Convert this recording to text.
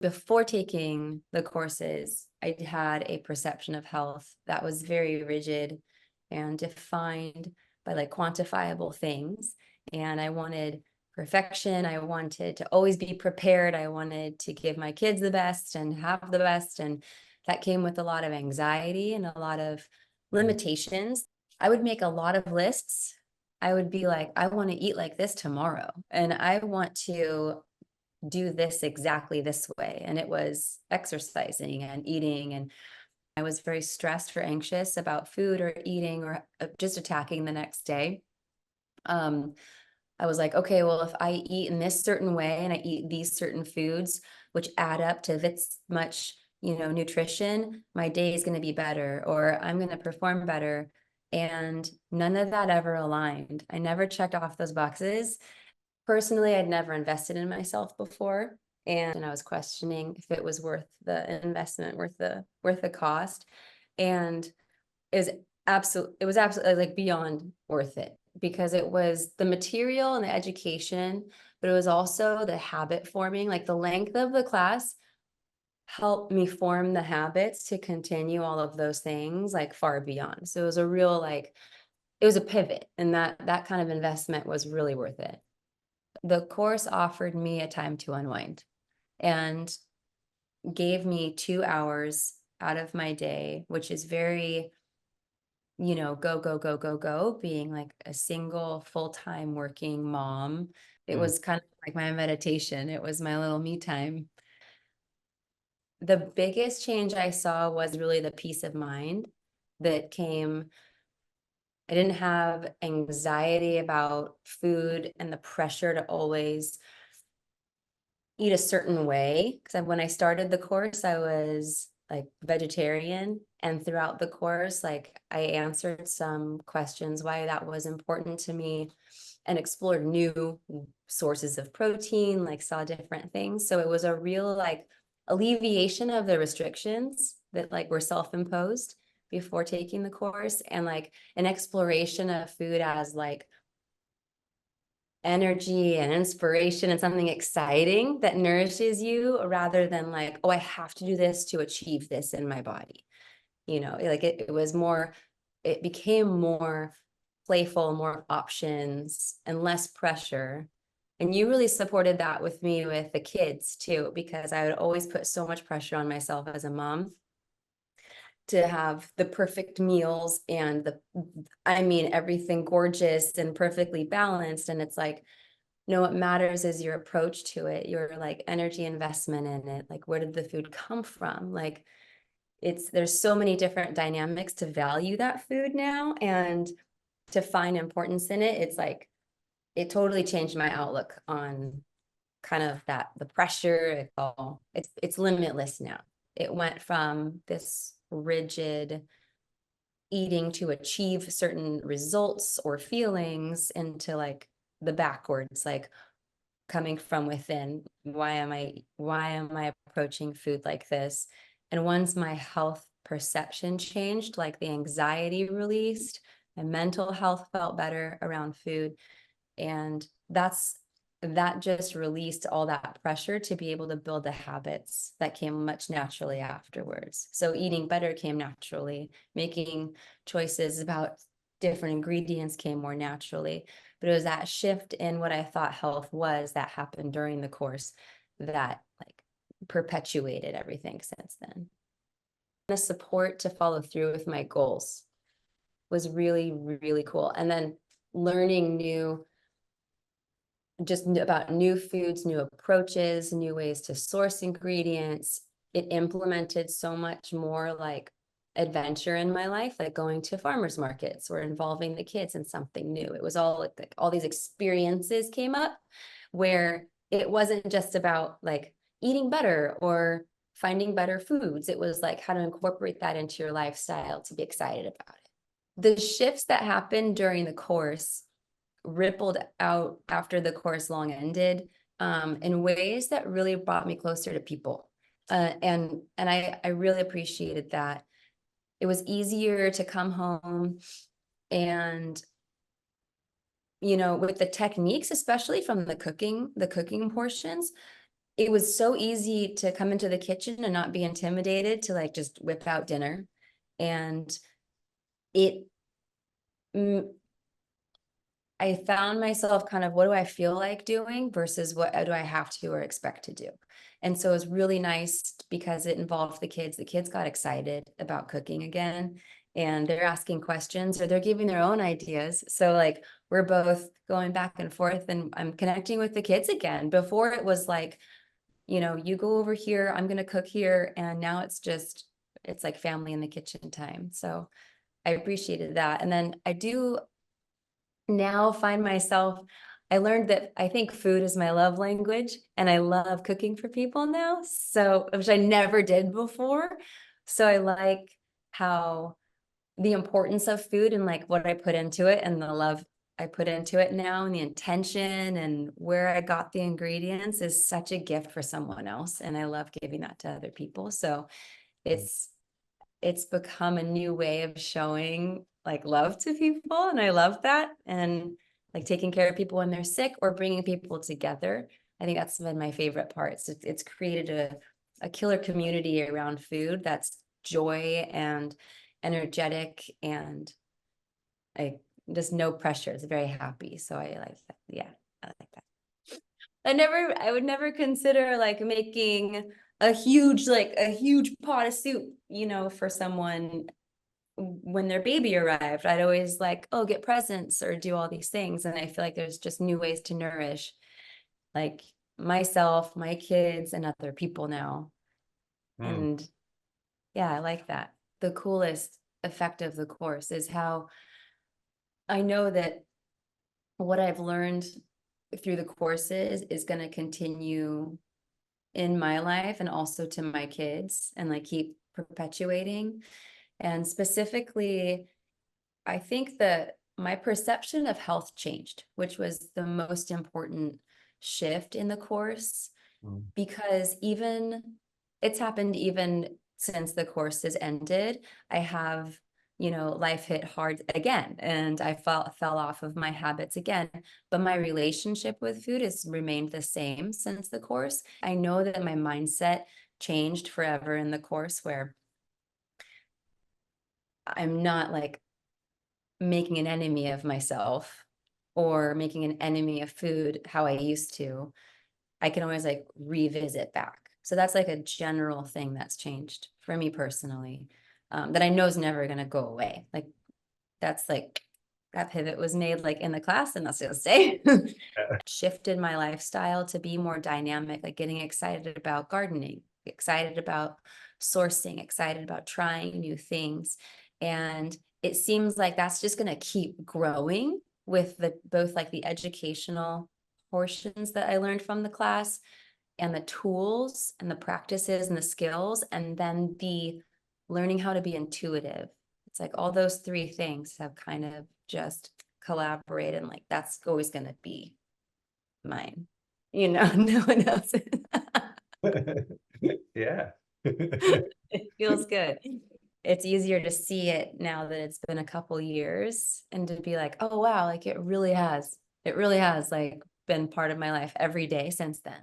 before taking the courses, I had a perception of health that was very rigid and defined by like quantifiable things. And I wanted perfection. I wanted to always be prepared. I wanted to give my kids the best and have the best. And that came with a lot of anxiety and a lot of limitations. I would make a lot of lists. I would be like, I want to eat like this tomorrow. And I want to do this exactly this way. And it was exercising and eating. And I was very stressed or anxious about food or eating or just attacking the next day. I was like, okay, well, if I eat in this certain way and I eat these certain foods, which add up to this much, nutrition, my day is going to be better, or I'm going to perform better. And none of that ever aligned. I never checked off those boxes. Personally, I'd never invested in myself before, and I was questioning if it was worth the investment, worth the cost. And it was absolutely like beyond worth it, because it was the material and the education, but it was also the habit forming. Like the length of the class helped me form the habits to continue all of those things like far beyond. So it was a real it was a pivot, and that kind of investment was really worth it. The course offered me a time to unwind and gave me 2 hours out of my day, which is very, go, go, go, go, go, being like a single full-time working mom. It was kind of like my meditation. It was my little me time. The biggest change I saw was really the peace of mind that came. I didn't have anxiety about food and the pressure to always eat a certain way. Because when I started the course, I was like vegetarian. And throughout the course, like I answered some questions why that was important to me and explored new sources of protein, like saw different things. So it was a real like alleviation of the restrictions that like were self-imposed before taking the course, and like an exploration of food as like energy and inspiration and something exciting that nourishes you, rather than like, oh, I have to do this to achieve this in my body. Like it was more, it became more playful, more options and less pressure. And you really supported that with me with the kids too, because I would always put so much pressure on myself as a mom to have the perfect meals and everything gorgeous and perfectly balanced. And it's like, no, what matters is your approach to it, your like energy investment in it. Like, where did the food come from? Like, there's so many different dynamics to value that food now and to find importance in it. It's like, it totally changed my outlook on kind of the pressure. It's limitless now. It went from this rigid eating to achieve certain results or feelings into like the backwards, like coming from within. Why am I approaching food like this? And once my health perception changed, like the anxiety released, my mental health felt better around food. And that just released all that pressure to be able to build the habits that came much naturally afterwards. So eating better came naturally, making choices about different ingredients came more naturally. But it was that shift in what I thought health was that happened during the course that like perpetuated everything since then. The support to follow through with my goals was really, really cool. And then learning just about new foods, new approaches, new ways to source ingredients. It implemented so much more like adventure in my life, like going to farmers markets or involving the kids in something new. It was all like all these experiences came up where it wasn't just about like eating better or finding better foods. It was like how to incorporate that into your lifestyle to be excited about it. The shifts that happened during the course rippled out after the course long ended, in ways that really brought me closer to people. And I really appreciated that. It was easier to come home and, with the techniques, especially from the cooking portions, it was so easy to come into the kitchen and not be intimidated to like just whip out dinner. And it, mm, I found myself kind of, what do I feel like doing versus what do I have to or expect to do? And so it was really nice because it involved the kids. The kids got excited about cooking again, and they're asking questions or they're giving their own ideas. So like we're both going back and forth, and I'm connecting with the kids again. Before it was like, you go over here, I'm going to cook here. And now it's like family in the kitchen time. So I appreciated that. And then I do now find myself, I learned that I think food is my love language, and I love cooking for people now. So, which I never did before. So I like how the importance of food and like what I put into it and the love I put into it now and the intention and where I got the ingredients is such a gift for someone else. And I love giving that to other people. So it's it's become a new way of showing like love to people, and I love that. And like taking care of people when they're sick or bringing people together, I think that's been my favorite parts. It's created a killer community around food that's joy and energetic, and I just no pressure. It's very happy, so I like that. Yeah, I like that. I would never consider like making a huge pot of soup, for someone when their baby arrived. I'd always like, oh, get presents or do all these things. And I feel like there's just new ways to nourish like myself, my kids, and other people now. Mm. And yeah, I like that. The coolest effect of the course is how I know that what I've learned through the courses is going to continue in my life and also to my kids and like keep perpetuating. And specifically, I think that my perception of health changed, which was the most important shift in the course, Mm. because even it's happened even since the course has ended. I have, life hit hard again, and I fell off of my habits again. But my relationship with food has remained the same since the course. I know that my mindset changed forever in the course, where I'm not like making an enemy of myself or making an enemy of food how I used to. I can always like revisit back. So that's like a general thing that's changed for me personally, that I know is never going to go away. Like that's like that pivot was made like in the class, and that's going to stay. Shifted my lifestyle to be more dynamic, like getting excited about gardening, excited about sourcing, excited about trying new things. And it seems like that's just going to keep growing with the both like the educational portions that I learned from the class and the tools and the practices and the skills, and then the learning how to be intuitive. It's like all those three things have kind of just collaborated, and like that's always going to be mine. No one else. Yeah. It feels good. It's easier to see it now that it's been a couple years, and to be like, oh wow, like it really has like been part of my life every day since then.